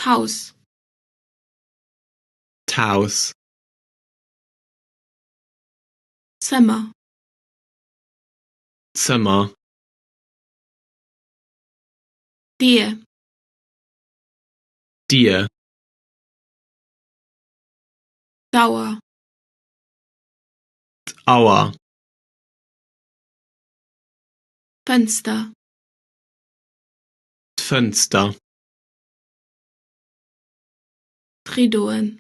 Haus. Haus. Zimmer. Zimmer. Dir. Dir. Dauer. Aua. Fenster. Fenster. Tridoen.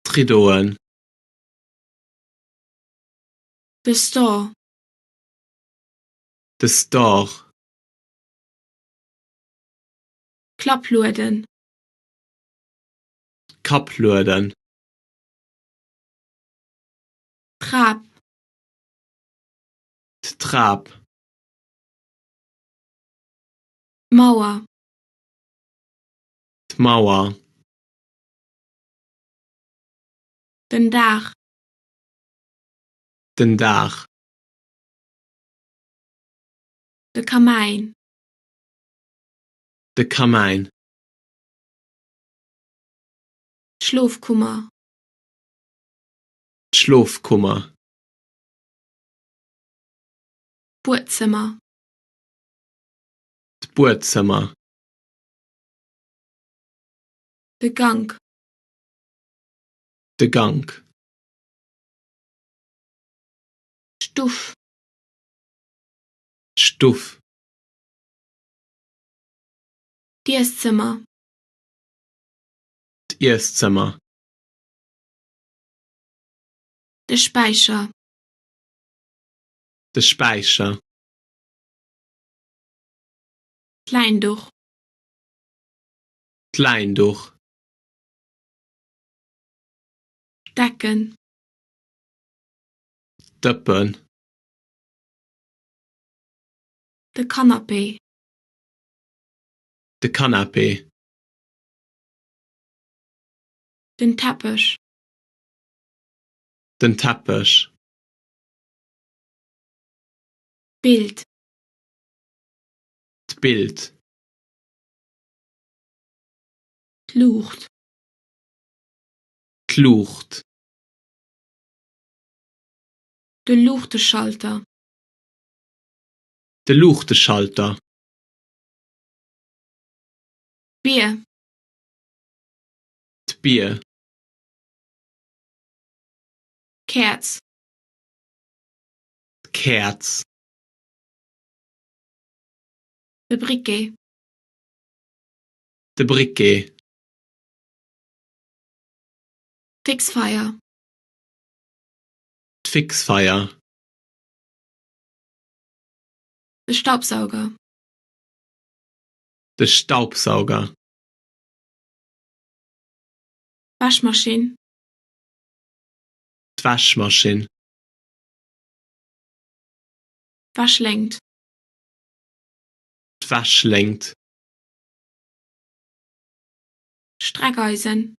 Tridoen. De Store. De Store. Klapplueden. Kapplueden. Trab. Trab. Mauer. Mauer. Den Dach. Den Dach. De Kamein. De Kamein. Schlafkummer. Schlafkummer. Bootzimmer. Bootzimmer. De Gang. De Gang. Stuf. Stuf. Dieszimmer. Esszimmer. De Speicher. De Speicher. Kleinduch. Kleinduch. Decken. Deppen. De Kanapee. De Kanapee. Den Teppich. Den Teppich. Bild. Bild. Lucht. Lucht. De Luchteschalter. De Luchteschalter. Bier. Bier. Kerz. Kerz. De Briquet. De Briquet. Fixfeier. Fixfeier. De Staubsauger. De Staubsauger. Waschmaschine. Waschmaschine. Waschlenkt. Waschlenkt. Streckeisen.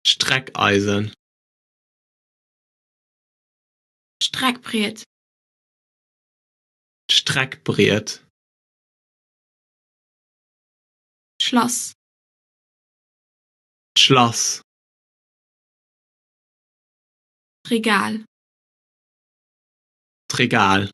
Streckeisen. Streckbrett. Streckbrett. Schloss. Schloss. Regal. Regal.